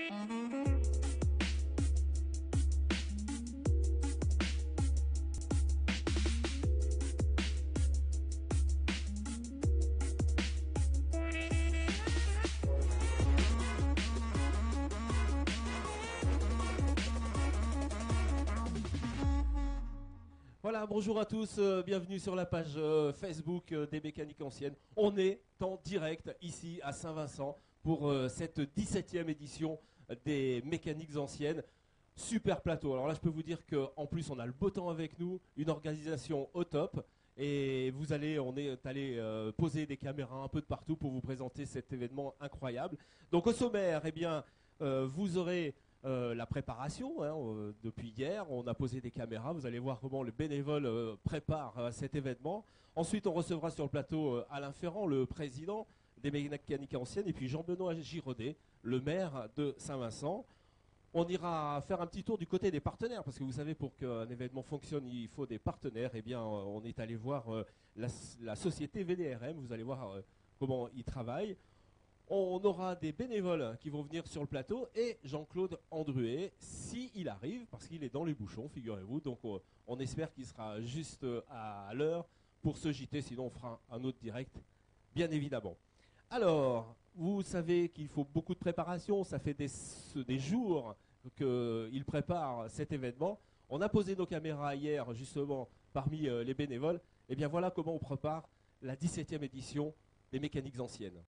Voilà, bonjour à tous, bienvenue sur la page Facebook des mécaniques anciennes. On est en direct ici à Saint-Vincent pour cette 17e édition des mécaniques anciennes. Super plateau. Alors là, je peux vous dire qu'en plus, on a le beau temps avec nous, une organisation au top. Et on est allé poser des caméras un peu de partout pour vous présenter cet événement incroyable. Donc au sommaire, eh bien, vous aurez la préparation, hein, depuis hier, on a posé des caméras, vous allez voir comment les bénévoles préparent cet événement. Ensuite, on recevra sur le plateau Alain Ferrand, le président des mécaniques anciennes, et puis Jean-Benoît Giraudet, le maire de Saint-Vincent. On ira faire un petit tour du côté des partenaires, parce que vous savez, pour qu'un événement fonctionne, il faut des partenaires. Eh bien, on est allé voir la société VDRM, vous allez voir comment ils travaillent. On aura des bénévoles qui vont venir sur le plateau et Jean-Claude Andruet, s'il arrive, parce qu'il est dans les bouchons, figurez-vous. Donc on espère qu'il sera juste à l'heure pour ce JT, sinon on fera un autre direct, bien évidemment. Alors, vous savez qu'il faut beaucoup de préparation, ça fait des jours qu'il prépare cet événement. On a posé nos caméras hier, justement, parmi les bénévoles. Et bien voilà comment on prépare la 17e édition des mécaniques anciennes.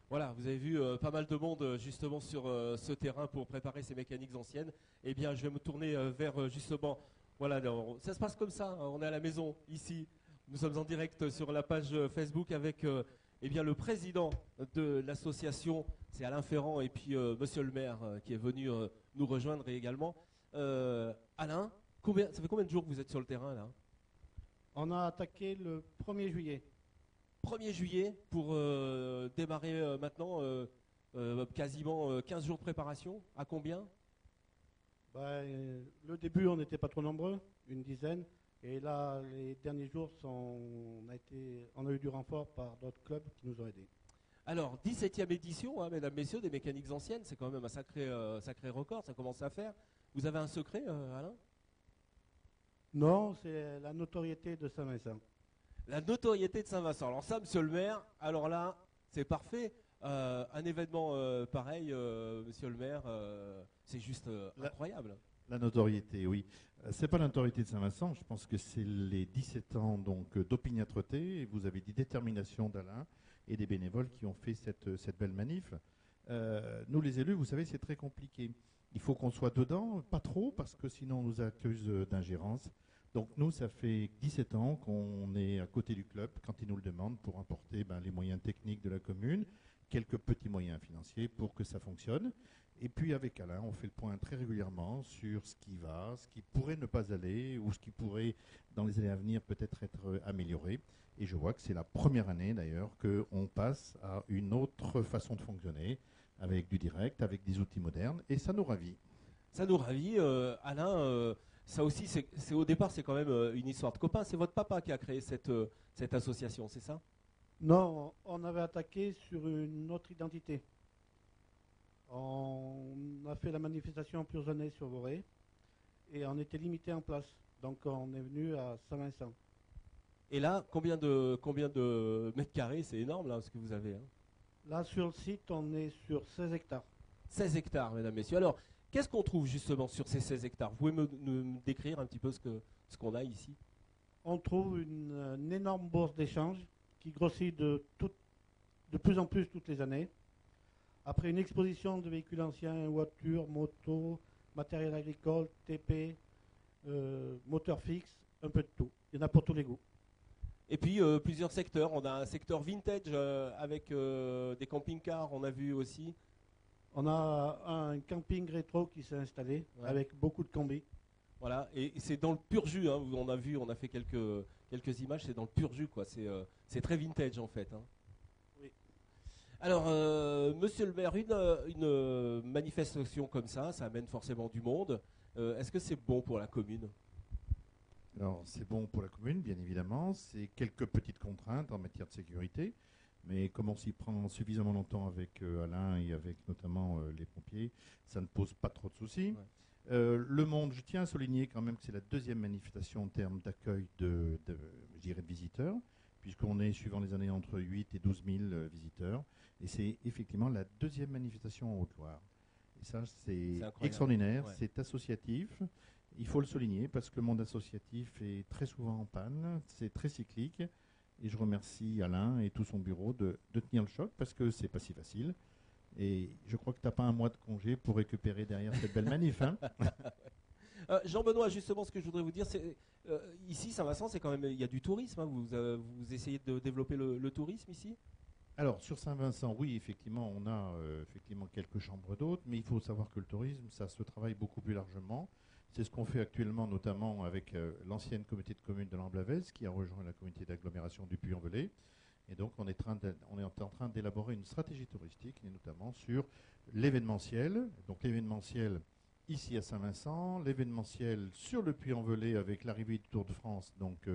Voilà, vous avez vu pas mal de monde justement sur ce terrain pour préparer ces mécaniques anciennes. Eh bien, je vais me tourner vers justement, voilà, ça se passe comme ça, hein, on est à la maison ici. Nous sommes en direct sur la page Facebook avec eh bien, le président de l'association, c'est Alain Ferrand, et puis monsieur le maire qui est venu nous rejoindre également. Alain, ça fait combien de jours que vous êtes sur le terrain là? On a attaqué le 1er juillet. 1er juillet pour démarrer maintenant quasiment 15 jours de préparation. À combien? Le début, on n'était pas trop nombreux, une dizaine. Et là, les derniers jours, on a eu du renfort par d'autres clubs qui nous ont aidés. Alors, 17e édition, hein, mesdames, messieurs, des mécaniques anciennes, c'est quand même un sacré record, ça commence à faire. Vous avez un secret, Alain? Non, c'est la notoriété de Saint-Vincent. La notoriété de Saint-Vincent. Alors ça, monsieur le maire, alors là, c'est parfait. Un événement pareil, monsieur le maire, c'est juste incroyable. La notoriété, oui. C'est pas la notoriété de Saint-Vincent, je pense que c'est les 17 ans donc d'opiniâtreté, et vous avez dit détermination d'Alain et des bénévoles qui ont fait cette belle manif. Nous les élus, vous savez, c'est très compliqué. Il faut qu'on soit dedans, pas trop, parce que sinon on nous accuse d'ingérence. Donc nous, ça fait 17 ans qu'on est à côté du club quand ils nous le demandent pour apporter les moyens techniques de la commune, quelques petits moyens financiers pour que ça fonctionne. Et puis avec Alain, on fait le point très régulièrement sur ce qui va, ce qui pourrait ne pas aller ou ce qui pourrait, dans les années à venir, peut-être être amélioré. Et je vois que c'est la première année d'ailleurs qu'on passe à une autre façon de fonctionner. avec du direct, avec des outils modernes, et ça nous ravit. Ça nous ravit. Alain, ça aussi, au départ, c'est quand même une histoire de copains. C'est votre papa qui a créé cette association, c'est ça? Non, on avait attaqué sur une autre identité. On a fait la manifestation Purgenay sur Voré et on était limité en place. Donc on est venu à Saint-Vincent. Et là, combien de mètres carrés? C'est énorme là, ce que vous avez. Hein. Là, sur le site, on est sur 16 hectares. 16 hectares, mesdames, messieurs. Alors, qu'est-ce qu'on trouve justement sur ces 16 hectares? Vous pouvez me décrire un petit peu ce qu'on a ici? On trouve une énorme bourse d'échange qui grossit de plus en plus toutes les années. Après une exposition de véhicules anciens, voitures, motos, matériel agricole, TP, moteur fixe, un peu de tout. Il y en a pour tous les goûts. Et puis plusieurs secteurs. On a un secteur vintage avec des camping-cars, on a vu aussi. On a un camping rétro qui s'est installé avec beaucoup de combis. Voilà, et c'est dans le pur jus. Hein. On a fait quelques images, c'est dans le pur jus, quoi. C'est très vintage en fait. Hein. Oui. Alors, monsieur le maire, une manifestation comme ça amène forcément du monde. Est-ce que c'est bon pour la commune? Alors, c'est bon pour la commune, bien évidemment. C'est quelques petites contraintes en matière de sécurité. Mais comme on s'y prend suffisamment longtemps avec Alain et avec notamment les pompiers, ça ne pose pas trop de soucis. Ouais. Le monde, je tiens à souligner quand même que c'est la deuxième manifestation en termes d'accueil de visiteurs, puisqu'on est, suivant les années, entre 8 et 12 000 visiteurs. Et c'est effectivement la deuxième manifestation en Haute-Loire. Et ça, c'est extraordinaire, c'est associatif. Il faut le souligner parce que le monde associatif est très souvent en panne, c'est très cyclique. Et je remercie Alain et tout son bureau de tenir le choc parce que c'est pas si facile. Et je crois que tu n'as pas un mois de congé pour récupérer derrière cette belle manif. Hein. Jean-Benoît, justement, ce que je voudrais vous dire, c'est ici, Saint-Vincent, c'est quand même, il y a du tourisme. Hein. Vous essayez de développer le tourisme ici? Alors, sur Saint-Vincent, oui, effectivement, on a effectivement quelques chambres d'hôtes, mais il faut savoir que le tourisme, ça se travaille beaucoup plus largement. C'est ce qu'on fait actuellement, notamment avec l'ancienne communauté de communes de l'Amblavez, qui a rejoint la communauté d'agglomération du Puy-en-Velay. Et donc, on est en train d'élaborer une stratégie touristique, et notamment sur l'événementiel. Donc, l'événementiel ici à Saint-Vincent, l'événementiel sur le Puy-en-Velay avec l'arrivée du Tour de France, donc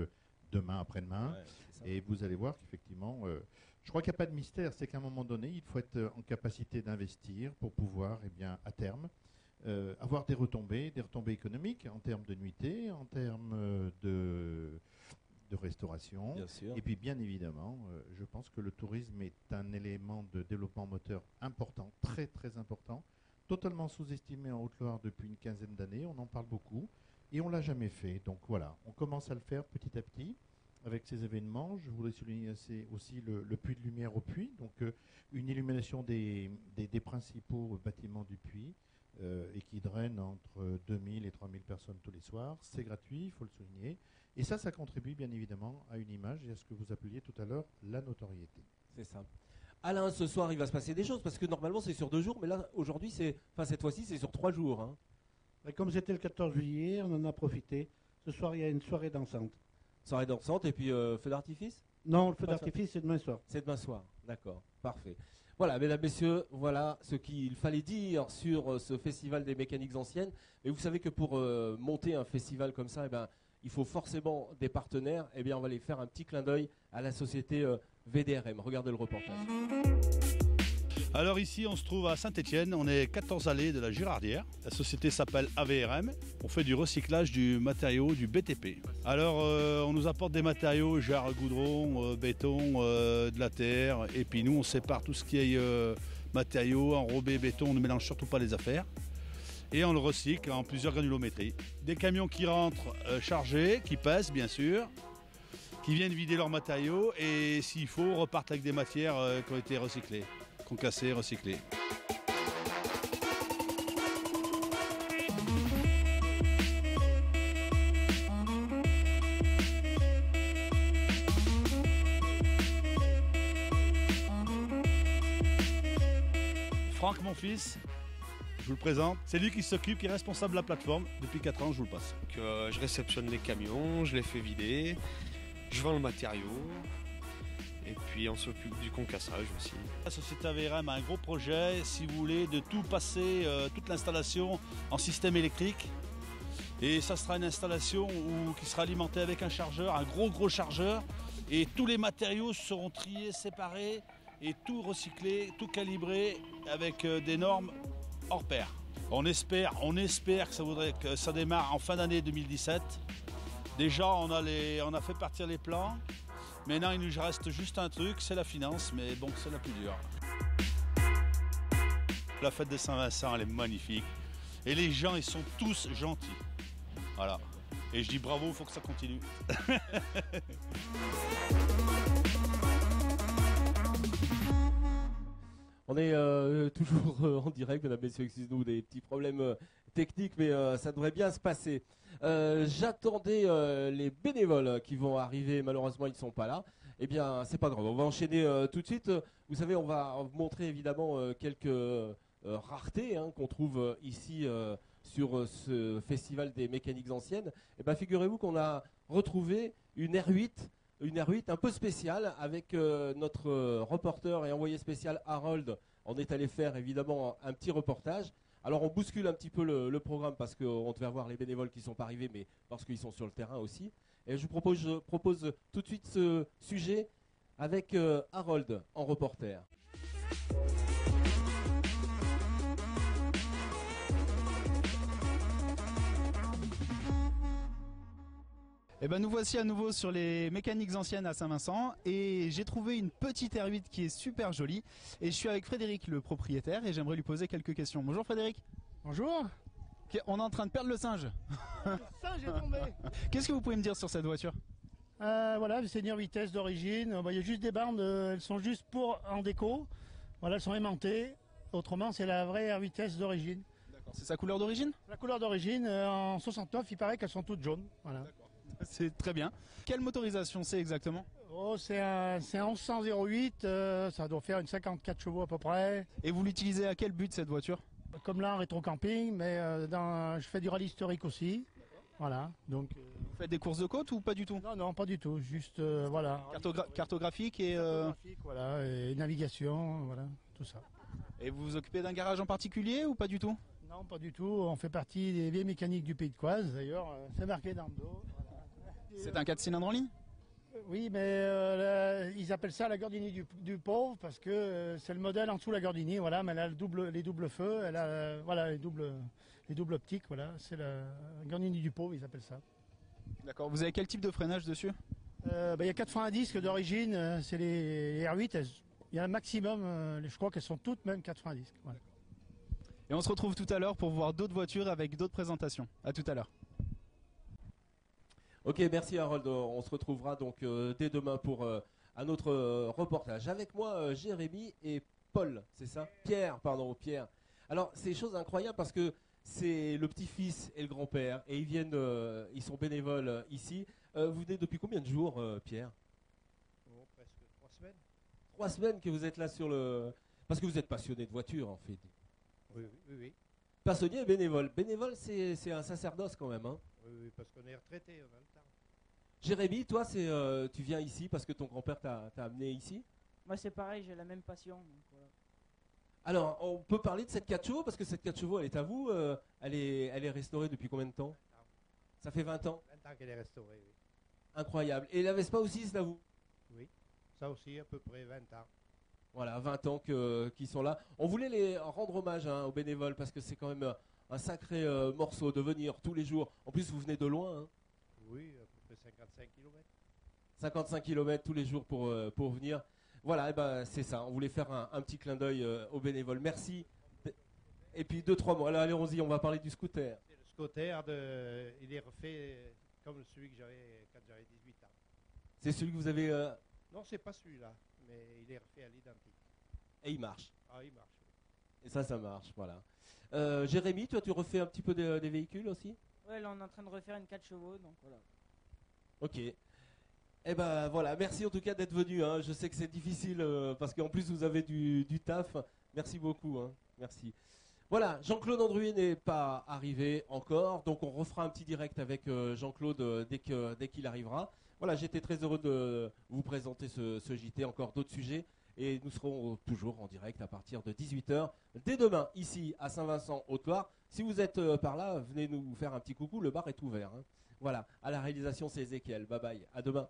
demain, après-demain. Ouais, et vous allez voir qu'effectivement, je crois qu'il n'y a pas de mystère, c'est qu'à un moment donné, il faut être en capacité d'investir pour pouvoir, eh bien, à terme, avoir des retombées économiques en termes de nuitées, en termes de restauration. Et puis bien évidemment, je pense que le tourisme est un élément de développement moteur important, très très important, totalement sous-estimé en Haute-Loire depuis une quinzaine d'années. On en parle beaucoup et on ne l'a jamais fait. Donc voilà, on commence à le faire petit à petit avec ces événements. Je voudrais souligner aussi le puits de lumière au puits, donc une illumination des principaux bâtiments du puits. Et qui draine entre 2000 et 3000 personnes tous les soirs. C'est gratuit, il faut le souligner. Et ça contribue bien évidemment à une image et à ce que vous appeliez tout à l'heure la notoriété. C'est ça. Alain, ce soir, il va se passer des choses parce que normalement c'est sur 2 jours, mais là, aujourd'hui, cette fois-ci, c'est sur 3 jours. Hein. Et comme c'était le 14 juillet, on en a profité. Ce soir, il y a une soirée dansante. Soirée dansante et puis feu d'artifice? Non, le feu d'artifice, c'est demain soir. C'est demain soir, d'accord, parfait. Voilà, mesdames, messieurs, voilà ce qu'il fallait dire sur ce festival des mécaniques anciennes. Et vous savez que pour monter un festival comme ça, eh ben, il faut forcément des partenaires. Eh bien, on va aller faire un petit clin d'œil à la société VDRM. Regardez le reportage. Alors ici, on se trouve à Saint-Étienne, on est 14 allées de la Girardière. La société s'appelle AVRM. On fait du recyclage du matériau du BTP. Alors, on nous apporte des matériaux, jarre, goudron, béton, de la terre. Et puis nous, on sépare tout ce qui est matériaux, enrobé, béton. On ne mélange surtout pas les affaires. Et on le recycle en plusieurs granulométries. Des camions qui rentrent chargés, qui pèsent bien sûr, qui viennent vider leurs matériaux et s'il faut, repartent avec des matières qui ont été recyclées. Concassé, recyclé. Franck, mon fils, je vous le présente. C'est lui qui s'occupe, qui est responsable de la plateforme. Depuis 4 ans, je vous le passe. Je réceptionne les camions, je les fais vider, je vends le matériau. Et puis on s'occupe du concassage aussi. La société AVRM a un gros projet, si vous voulez, de tout passer, toute l'installation en système électrique. Et ça sera une installation qui sera alimentée avec un chargeur, un gros chargeur. Et tous les matériaux seront triés, séparés et tout recyclé, tout calibré avec des normes hors pair. On espère que ça démarre en fin d'année 2017. Déjà, on a fait partir les plans. Maintenant, il nous reste juste un truc, c'est la finance, mais bon, c'est la plus dure. La fête de Saint-Vincent, elle est magnifique. Et les gens, ils sont tous gentils. Voilà. Et je dis bravo, il faut que ça continue. On est toujours en direct, mesdames, messieurs, excusez-nous des petits problèmes techniques, mais ça devrait bien se passer. J'attendais les bénévoles qui vont arriver, malheureusement ils ne sont pas là. Eh bien, c'est pas grave, on va enchaîner tout de suite. Vous savez, on va vous montrer évidemment quelques raretés qu'on trouve ici sur ce festival des mécaniques anciennes. Eh bien, figurez-vous qu'on a retrouvé une R8. Une R8 un peu spéciale avec notre reporter et envoyé spécial Harold. On est allé faire évidemment un petit reportage. Alors on bouscule un petit peu le programme parce qu'on devait avoir les bénévoles qui ne sont pas arrivés, mais parce qu'ils sont sur le terrain aussi. Et je propose tout de suite ce sujet avec Harold en reporter. Eh ben nous voici à nouveau sur les mécaniques anciennes à Saint-Vincent et j'ai trouvé une petite R8 qui est super jolie et je suis avec Frédéric le propriétaire et j'aimerais lui poser quelques questions. Bonjour Frédéric. Bonjour. On est en train de perdre le singe. Le singe est tombé. Qu'est-ce que vous pouvez me dire sur cette voiture? Voilà, c'est une vitesse d'origine. Il y a juste des bandes, elles sont juste en déco. Voilà, elles sont aimantées. Autrement, c'est la vraie vitesse d'origine. D'accord. C'est sa couleur d'origine? La couleur d'origine, en 69, il paraît qu'elles sont toutes jaunes. Voilà. C'est très bien. Quelle motorisation c'est exactement? Oh, c'est un 1108, ça doit faire une 54 chevaux à peu près. Et vous l'utilisez à quel but cette voiture? Comme là en rétro-camping, mais je fais du rallye historique aussi. Voilà. Donc, vous faites des courses de côte ou pas du tout? Non, non, pas du tout. Juste, voilà. Cartographique et... Cartographique, voilà, et navigation, voilà, tout ça. Et vous vous occupez d'un garage en particulier ou pas du tout? Non, pas du tout. On fait partie des vieilles mécaniques du Pays de Coise. D'ailleurs, c'est marqué dans le dos. Voilà. C'est un 4 cylindres en ligne? Oui, mais ils appellent ça la Gordini du pauvre parce que c'est le modèle en dessous de la Gordini, voilà, mais elle a les doubles feux, elle a voilà, les doubles optiques, voilà, c'est la Gordini du pauvre, ils appellent ça. D'accord, vous avez quel type de freinage dessus? Il y a 80 disques d'origine, c'est les R8, il y a un maximum, je crois qu'elles sont toutes même 80 disques. Voilà. Et on se retrouve tout à l'heure pour voir d'autres voitures avec d'autres présentations. À tout à l'heure. Ok, merci Harold. On se retrouvera donc dès demain pour un autre reportage. Avec moi, Jérémy et Paul, c'est ça? Pierre, pardon, Pierre. Alors, c'est chose incroyable parce que c'est le petit-fils et le grand-père et ils sont bénévoles ici. Vous venez depuis combien de jours, Pierre? Oh, presque 3 semaines. 3 semaines que vous êtes là sur le... Parce que vous êtes passionné de voiture, en fait. Oui. Passionné et bénévole. Bénévole, c'est un sacerdoce quand même, hein? Oui, parce qu'on est retraité, on a le temps. Jérémy, toi, tu viens ici parce que ton grand-père t'a amené ici? Moi, c'est pareil, j'ai la même passion. Donc voilà. Alors, on peut parler de cette 4 chevaux parce que cette 4 chevaux, elle est à vous. Elle est restaurée depuis combien de temps? 20 ans. Ça fait 20 ans? 20 ans qu'elle est restaurée, oui. Incroyable. Et la Vespa aussi, c'est à vous? Oui, ça aussi, à peu près 20 ans. Voilà, 20 ans qu'ils sont là. On voulait les rendre hommage aux bénévoles parce que c'est quand même un sacré morceau de venir tous les jours. En plus, vous venez de loin. Hein. Oui, à peu près 55 km. 55 km tous les jours pour venir. Voilà, et ben, c'est ça. On voulait faire un petit clin d'œil aux bénévoles. Merci. Et puis 2-3 mots. Alors, allons-y, on va parler du scooter. C'est le scooter, il est refait comme celui que j'avais quand j'avais 18 ans. C'est celui que vous avez... Non, c'est pas celui-là, mais il est refait à l'identique. Et il marche. Ah, il marche. Oui. Et ça marche, voilà. Jérémy, toi, tu refais un petit peu des véhicules aussi? Ouais, là, on est en train de refaire une 4 chevaux, donc voilà. Ok. Eh ben voilà, merci en tout cas d'être venu. Hein. Je sais que c'est difficile parce qu'en plus vous avez du taf. Merci beaucoup. Hein. Merci. Voilà, Jean-Claude Andruy n'est pas arrivé encore, donc on refera un petit direct avec Jean-Claude dès qu'il arrivera. Voilà, j'étais très heureux de vous présenter ce JT, encore d'autres sujets. Et nous serons toujours en direct à partir de 18h dès demain, ici à Saint-Vincent, Haute-Loire. Si vous êtes par là, venez nous faire un petit coucou, le bar est ouvert. Hein. Voilà, à la réalisation, c'est Ezekiel. Bye bye, à demain.